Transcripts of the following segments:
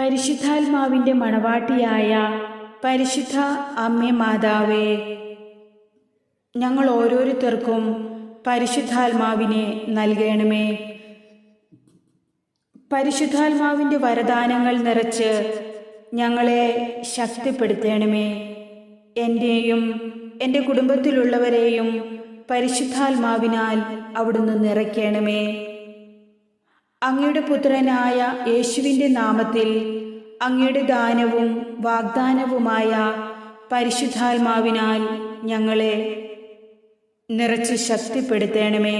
പരിശുദ്ധാത്മാവിൻ്റെ മണവാട്ടിയായ പരിശുദ്ധ അമ്മേ മാതാവേ, ഞങ്ങൾ ഓരോരുത്തർക്കും പരിശുദ്ധാത്മാവിനെ നൽകണമേ. പരിശുദ്ധാത്മാവിൻ്റെ വരദാനങ്ങൾ നിറച്ച് ഞങ്ങളെ ശക്തിപ്പെടുത്തണമേ. എൻ്റെയും എൻ്റെ കുടുംബത്തിലുള്ളവരെയും പരിശുദ്ധാത്മാവിനാൽ അവിടുന്ന് നിറയ്ക്കണമേ. അങ്ങയുടെ പുത്രനായ യേശുവിൻ്റെ നാമത്തിൽ അങ്ങയുടെ ദാനവും വാഗ്ദാനവുമായ പരിശുദ്ധാത്മാവിനാൽ ഞങ്ങളെ നിറച്ച് ശക്തിപ്പെടുത്തണമേ.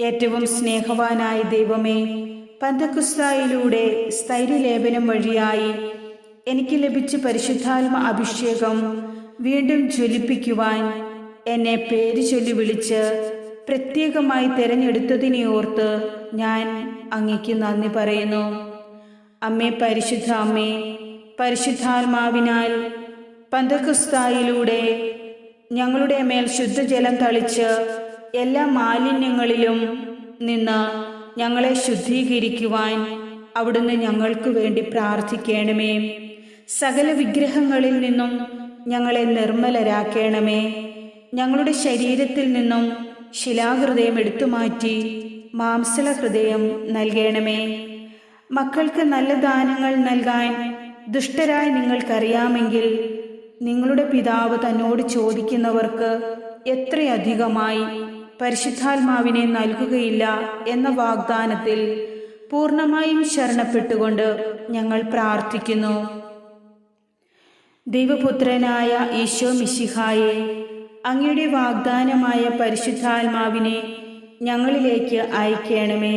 ഏറ്റവും സ്നേഹവാനായ ദൈവമേ, പന്തക്കുസ്തായിലൂടെ സ്ഥൈര്യലേപനം വഴിയായി എനിക്ക് ലഭിച്ച പരിശുദ്ധാത്മ അഭിഷേകം വീണ്ടും ജ്വലിപ്പിക്കുവാൻ എന്നെ പേര് ചൊല്ലി വിളിച്ച് പ്രത്യേകമായി തിരഞ്ഞെടുത്തതിനെ ഓർത്ത് ഞാൻ അങ്ങയ്ക്ക് നന്ദി പറയുന്നു. അമ്മേ, പരിശുദ്ധ അമ്മേ, പരിശുദ്ധാത്മാവിനാൽ പന്തക്കുസ്തായിലൂടെ ഞങ്ങളുടെ മേൽ ശുദ്ധജലം തളിച്ച് എല്ലാ മാലിന്യങ്ങളിലും നിന്ന് ഞങ്ങളെ ശുദ്ധീകരിക്കുവാൻ അവിടുന്ന് ഞങ്ങൾക്ക് വേണ്ടി പ്രാർത്ഥിക്കണമേ. സകല വിഗ്രഹങ്ങളിൽ നിന്നും ഞങ്ങളെ നിർമ്മലരാക്കണമേ. ഞങ്ങളുടെ ശരീരത്തിൽ നിന്നും ശിലാഹൃദയം എടുത്തുമാറ്റി മാംസള ഹൃദയം നൽകണമേ. മക്കൾക്ക് നല്ല ദാനങ്ങൾ നൽകാൻ ദുഷ്ടരായി നിങ്ങൾക്കറിയാമെങ്കിൽ നിങ്ങളുടെ പിതാവ് തന്നോട് ചോദിക്കുന്നവർക്ക് എത്രയധികമായി പരിശുദ്ധാത്മാവിനെ നൽകുകയില്ല എന്ന വാഗ്ദാനത്തിൽ പൂർണ്ണമായും ശരണപ്പെട്ടുകൊണ്ട് ഞങ്ങൾ പ്രാർത്ഥിക്കുന്നു. ദൈവപുത്രനായ ഈശോ മിശിഹായെ, അങ്ങയുടെ വാഗ്ദാനമായ പരിശുദ്ധാത്മാവിനെ ഞങ്ങളിലേക്ക് അയക്കണമേ.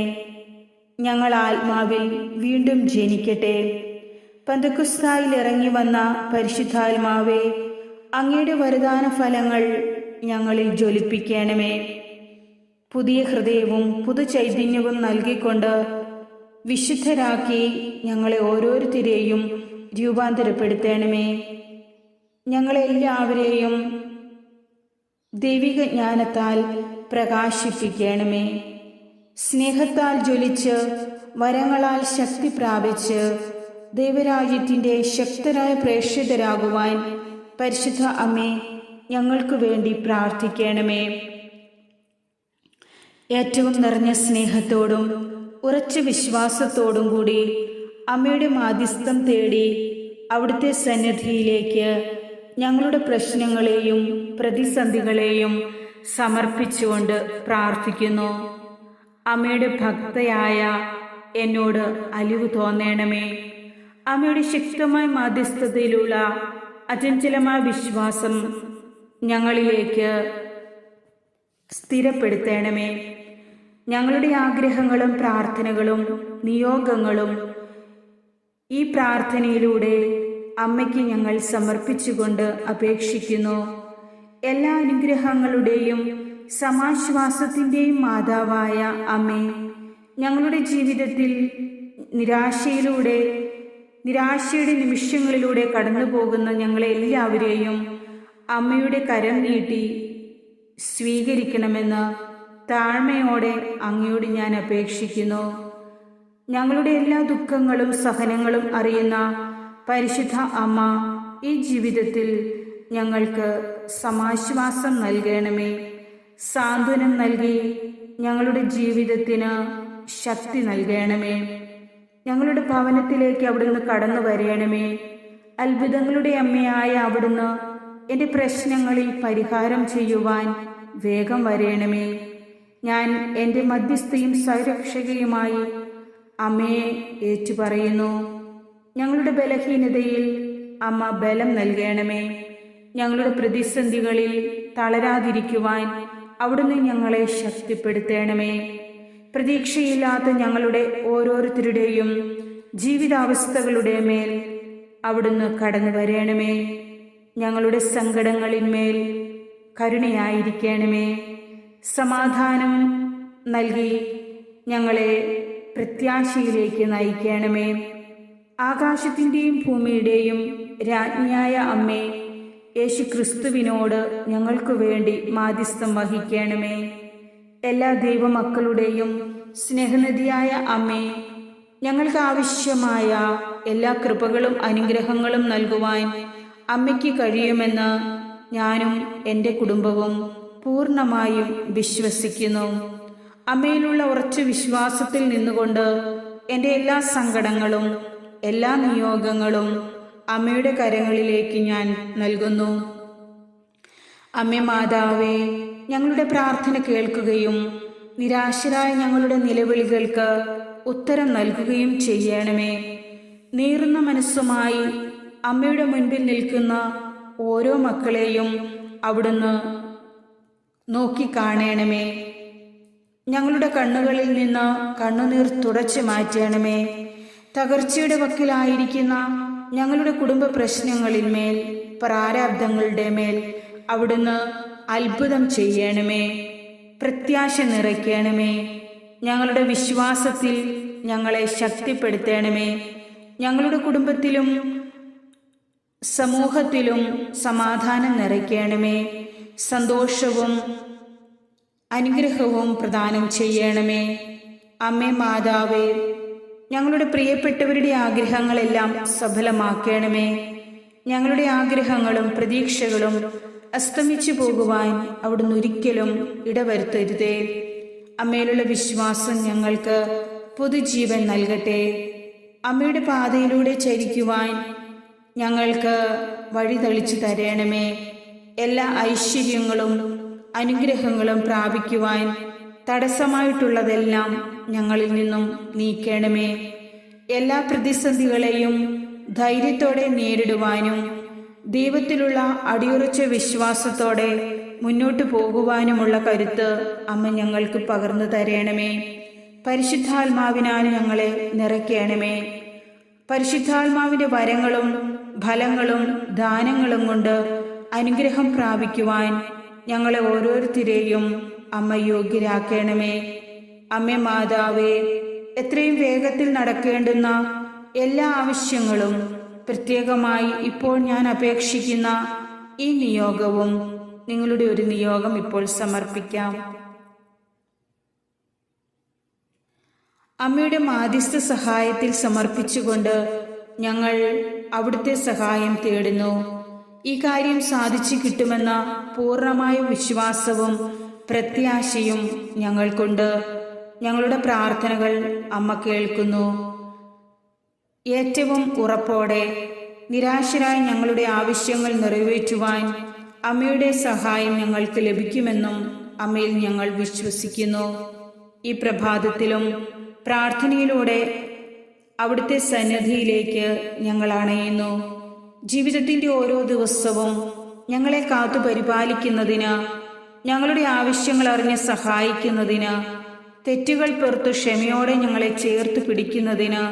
ഞങ്ങൾ ആത്മാവിൽ വീണ്ടും ജനിക്കട്ടെ. പന്തക്കുസ്തായിൽ ഇറങ്ങി വന്ന പരിശുദ്ധാത്മാവേ, അങ്ങയുടെ വരദാന ഫലങ്ങൾ ഞങ്ങളിൽ ജ്വലിപ്പിക്കണമേ. പുതിയ ഹൃദയവും പുതുചൈതന്യവും നൽകിക്കൊണ്ട് വിശുദ്ധരാക്കി ഞങ്ങളെ ഓരോരുത്തരെയും രൂപാന്തരപ്പെടുത്തണമേ. ഞങ്ങളെല്ലാവരെയും ദൈവിക ജ്ഞാനത്താൽ പ്രകാശിപ്പിക്കണമേ. സ്നേഹത്താൽ ജ്വലിച്ച് വരങ്ങളാൽ ശക്തി പ്രാപിച്ച് ദൈവരാജ്യത്തിൻ്റെ ശക്തരായ പ്രേക്ഷിതരാകുവാൻ പരിശുദ്ധ അമ്മേ, ഞങ്ങൾക്ക് വേണ്ടി പ്രാർത്ഥിക്കണമേ. ഏറ്റവും നിറഞ്ഞ സ്നേഹത്തോടും ഉറച്ച വിശ്വാസത്തോടും കൂടി അമ്മയുടെ മാധ്യസ്ഥം തേടി അവിടുത്തെ സന്നിധിയിലേക്ക് ഞങ്ങളുടെ പ്രശ്നങ്ങളെയും പ്രതിസന്ധികളെയും സമർപ്പിച്ചുകൊണ്ട് പ്രാർത്ഥിക്കുന്നു. അമ്മയുടെ ഭക്തയായ എന്നോട് അലിവ് തോന്നണമേ. അമ്മയുടെ ശക്തമായ മാധ്യസ്ഥതയിലുള്ള അചഞ്ചലമായ വിശ്വാസം ഞങ്ങളിലേക്ക് സ്ഥിരപ്പെടുത്തണമേ. ഞങ്ങളുടെ ആഗ്രഹങ്ങളും പ്രാർത്ഥനകളും നിയോഗങ്ങളും ഈ പ്രാർത്ഥനയിലൂടെ അമ്മയ്ക്ക് ഞങ്ങൾ സമർപ്പിച്ചുകൊണ്ട് അപേക്ഷിക്കുന്നു. എല്ലാ അനുഗ്രഹങ്ങളുടെയും സമാശ്വാസത്തിൻ്റെയും മാതാവായ അമ്മേ, ഞങ്ങളുടെ ജീവിതത്തിൽ നിരാശയുടെ നിമിഷങ്ങളിലൂടെ കടന്നു പോകുന്ന ഞങ്ങളെ എല്ലാവരെയും അമ്മയുടെ കരം നീട്ടി സ്വീകരിക്കണമെന്ന് താഴ്മയോടെ അങ്ങയോട് ഞാൻ അപേക്ഷിക്കുന്നു. ഞങ്ങളുടെ എല്ലാ ദുഃഖങ്ങളും സഹനങ്ങളും അറിയുന്ന പരിശുദ്ധ അമ്മ, ഈ ജീവിതത്തിൽ ഞങ്ങൾക്ക് സമാശ്വാസം നൽകണമേ. സാന്ത്വനം നൽകി ഞങ്ങളുടെ ജീവിതത്തിന് ശക്തി നൽകണമേ. ഞങ്ങളുടെ ഭവനത്തിലേക്ക് അവിടുന്ന് കടന്നു വരയണമേ. അത്ഭുതങ്ങളുടെ അമ്മയായ അവിടുന്ന് എൻ്റെ പ്രശ്നങ്ങളിൽ പരിഹാരം ചെയ്യുവാൻ വേഗം വരയണമേ. ഞാൻ എൻ്റെ മധ്യസ്ഥയും സംരക്ഷകയുമായി അമ്മയെ ഏറ്റുപറയുന്നു. ഞങ്ങളുടെ ബലഹീനതയിൽ അമ്മ ബലം നൽകണമേ. ഞങ്ങളുടെ പ്രതിസന്ധികളിൽ തളരാതിരിക്കുവാൻ അവിടുന്ന് ഞങ്ങളെ ശക്തിപ്പെടുത്തണമേ. പ്രതീക്ഷയില്ലാത്ത ഞങ്ങളുടെ ഓരോരുത്തരുടെയും ജീവിതാവസ്ഥകളുടെ മേൽ അവിടുന്ന് കടന്നു വരണമേ. ഞങ്ങളുടെ സങ്കടങ്ങളിന്മേൽ കരുണയായിരിക്കണമേ. സമാധാനം നൽകി ഞങ്ങളെ പ്രത്യാശയിലേക്ക് നയിക്കണമേ. ആകാശത്തിൻ്റെയും ഭൂമിയുടെയും രാജ്ഞിയായ അമ്മേ, യേശു ക്രിസ്തുവിനോട് ഞങ്ങൾക്ക് വേണ്ടി മാധ്യസ്ഥം വഹിക്കണമേ. എല്ലാ ദൈവമക്കളുടെയും സ്നേഹനിധിയായ അമ്മേ, ഞങ്ങൾക്ക് ആവശ്യമായ എല്ലാ കൃപകളും അനുഗ്രഹങ്ങളും നൽകുവാൻ അമ്മയ്ക്ക് കഴിയുമെന്ന് ഞാനും എൻ്റെ കുടുംബവും പൂർണ്ണമായും വിശ്വസിക്കുന്നു. അമ്മയിലുള്ള ഉറച്ച വിശ്വാസത്തിൽ നിന്നുകൊണ്ട് എൻ്റെ എല്ലാ സങ്കടങ്ങളും എല്ലാ നിയോഗങ്ങളും അമ്മയുടെ കരങ്ങളിലേക്ക് ഞാൻ നൽകുന്നു. അമ്മേ മാതാവേ, ഞങ്ങളുടെ പ്രാർത്ഥന കേൾക്കുകയും നിരാശരായ ഞങ്ങളുടെ നിലവിളികൾക്ക് ഉത്തരം നൽകുകയും ചെയ്യണമേ. നീറുന്ന മനസ്സുമായി അമ്മയുടെ മുൻപിൽ നിൽക്കുന്ന ഓരോ മക്കളെയും അവിടുന്ന് നോക്കിക്കാണണമേ. ഞങ്ങളുടെ കണ്ണുകളിൽ നിന്ന് കണ്ണുനീർ തുടച്ചു മാറ്റണമേ. തകർച്ചയുടെ വക്കിലായിരിക്കുന്ന ഞങ്ങളുടെ കുടുംബ പ്രശ്നങ്ങളിന്മേൽ, പ്രാരാബ്ദങ്ങളുടെ മേൽ അവിടുന്ന് അത്ഭുതം ചെയ്യണമേ. പ്രത്യാശ നിറയ്ക്കണമേ. ഞങ്ങളുടെ വിശ്വാസത്തിൽ ഞങ്ങളെ ശക്തിപ്പെടുത്തണമേ. ഞങ്ങളുടെ കുടുംബത്തിലും സമൂഹത്തിലും സമാധാനം നിറയ്ക്കണമേ. സന്തോഷവും അനുഗ്രഹവും പ്രദാനം ചെയ്യണമേ. അമ്മേ മാതാവേ, ഞങ്ങളുടെ പ്രിയപ്പെട്ടവരുടെ ആഗ്രഹങ്ങളെല്ലാം സഫലമാക്കണമേ. ഞങ്ങളുടെ ആഗ്രഹങ്ങളും പ്രതീക്ഷകളും അസ്തമിച്ചു പോകുവാൻ അവിടുന്ന് ഒരിക്കലും ഇടവരുത്തരുതേ. അമ്മയിലുള്ള വിശ്വാസം ഞങ്ങൾക്ക് പുതുജീവൻ നൽകട്ടെ. അമ്മയുടെ പാതയിലൂടെ ചരിക്കുവാൻ ഞങ്ങൾക്ക് വഴി തെളിച്ചു തരണമേ. എല്ലാ ഐശ്വര്യങ്ങളും അനുഗ്രഹങ്ങളും പ്രാപിക്കുവാൻ തടസ്സമായിട്ടുള്ളതെല്ലാം ഞങ്ങളിൽ നിന്നും നീക്കണമേ. എല്ലാ പ്രതിസന്ധികളെയും ധൈര്യത്തോടെ നേരിടുവാനും ദൈവത്തിലുള്ള അടിയുറച്ച വിശ്വാസത്തോടെ മുന്നോട്ടു പോകുവാനുമുള്ള കരുത്ത് അമ്മ ഞങ്ങൾക്ക് പകർന്നു തരണമേ. പരിശുദ്ധാത്മാവിനാൽ ഞങ്ങളെ നിറയ്ക്കണമേ. പരിശുദ്ധാത്മാവിൻ്റെ വരങ്ങളും ഫലങ്ങളും ദാനങ്ങളും കൊണ്ട് അനുഗ്രഹം പ്രാപിക്കുവാൻ ഞങ്ങളെ ഓരോരുത്തരെയും അമ്മ യോഗ്യരാക്കണമേ. അമ്മേ മാതാവേ, എത്രയും വേഗത്തിൽ നടക്കേണ്ടുന്ന എല്ലാ ആവശ്യങ്ങളും, പ്രത്യേകമായി ഇപ്പോൾ ഞാൻ അപേക്ഷിക്കുന്ന ഈ നിയോഗവും, നിങ്ങളുടെ ഒരു നിയോഗം ഇപ്പോൾ സമർപ്പിക്കാം. അമ്മയുടെ മാധ്യസ്ഥ സഹായത്തിൽ സമർപ്പിച്ചുകൊണ്ട് ഞങ്ങൾ അവിടുത്തെ സഹായം തേടുന്നു. ഈ കാര്യം സാധിച്ചു കിട്ടുമെന്ന പൂർണ്ണമായ വിശ്വാസവും പ്രത്യാശയും ഞങ്ങൾക്കുണ്ട്. ഞങ്ങളുടെ പ്രാർത്ഥനകൾ അമ്മ കേൾക്കുന്നു. ഏറ്റവും ഉറപ്പോടെ നിരാശരായ ഞങ്ങളുടെ ആവശ്യങ്ങൾ നിറവേറ്റുവാൻ അമ്മയുടെ സഹായം ഞങ്ങൾക്ക് ലഭിക്കുമെന്നും അമ്മയിൽ ഞങ്ങൾ വിശ്വസിക്കുന്നു. ഈ പ്രഭാതത്തിലും പ്രാർത്ഥനയിലൂടെ അവിടുത്തെ സന്നിധിയിലേക്ക് ഞങ്ങൾ അണയുന്നു. ജീവിതത്തിൻ്റെ ഓരോ ദിവസവും ഞങ്ങളെ കാത്തു പരിപാലിക്കുന്നതിന്, ഞങ്ങളുടെ ആവശ്യങ്ങൾ അറിഞ്ഞ് സഹായിക്കുന്നതിന്, തെറ്റുകൾ പുറത്ത് ക്ഷമയോടെ ഞങ്ങളെ ചേർത്ത് പിടിക്കുന്നതിന്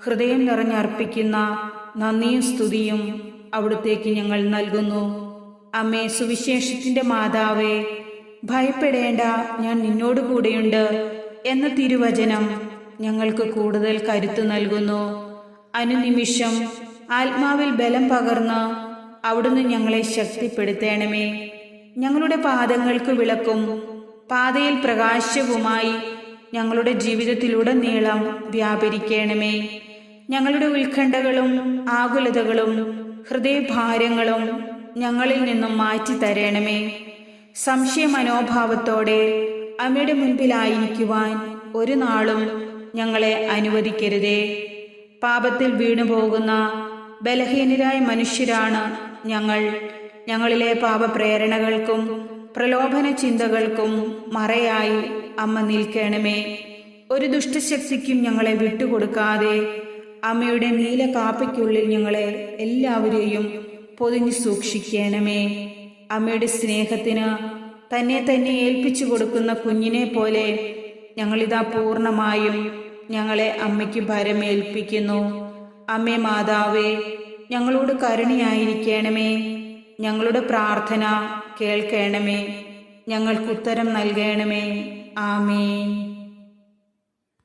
ഹൃദയം നിറഞ്ഞർപ്പിക്കുന്ന നന്ദിയും സ്തുതിയും അവിടുത്തേക്ക് ഞങ്ങൾ നൽകുന്നു. അമ്മേ, സുവിശേഷത്തിൻ്റെ മാതാവേ, ഭയപ്പെടേണ്ട, ഞാൻ നിന്നോട് കൂടെയുണ്ട് എന്ന തിരുവചനം ഞങ്ങൾക്ക് കൂടുതൽ കരുത്ത് നൽകുന്നു. അനുനിമിഷം ആത്മാവിൽ ബലം പകർന്ന് അവിടുന്ന് ഞങ്ങളെ ശക്തിപ്പെടുത്തണമേ. ഞങ്ങളുടെ പാദങ്ങൾക്ക് വിളക്കും പാതയിൽ പ്രകാശവുമായി ഞങ്ങളുടെ ജീവിതത്തിലുടനീളം വ്യാപരിക്കണമേ. ഞങ്ങളുടെ ഉത്കണ്ഠകളും ആകുലതകളും ഹൃദയഭാരങ്ങളും ഞങ്ങളിൽ നിന്നും മാറ്റി തരണമേ. സംശയ മനോഭാവത്തോടെ അമ്മയുടെ മുൻപിലായിരിക്കുവാൻ ഒരു നാളും ഞങ്ങളെ അനുവദിക്കരുതേ. പാപത്തിൽ വീണുപോകുന്ന ബലഹീനരായ മനുഷ്യരാണ് ഞങ്ങൾ. ഞങ്ങളിലെ പാപപ്രേരണകൾക്കും പ്രലോഭന ചിന്തകൾക്കും മറയായി അമ്മ നിൽക്കണമേ. ഒരു ദുഷ്ടശക്തിക്കും ഞങ്ങളെ വിട്ടുകൊടുക്കാതെ അമ്മയുടെ നീല കാപ്പയ്ക്കുള്ളിൽ ഞങ്ങളെ എല്ലാവരെയും പൊതിഞ്ഞു സൂക്ഷിക്കണമേ. അമ്മയുടെ സ്നേഹത്തിന് തന്നെ ഏൽപ്പിച്ചു കൊടുക്കുന്ന കുഞ്ഞിനെ പോലെ ഞങ്ങളിതാ പൂർണ്ണമായും ഞങ്ങളെ അമ്മയ്ക്ക് ഭരമേൽപ്പിക്കുന്നു. അമ്മേ മാതാവേ, ഞങ്ങളോട് കരുണയായിരിക്കണമേ. ഞങ്ങളുടെ പ്രാർത്ഥന കേൾക്കണമേ. ഞങ്ങൾക്ക് ഉത്തരം നൽകണമേ. ആമേൻ.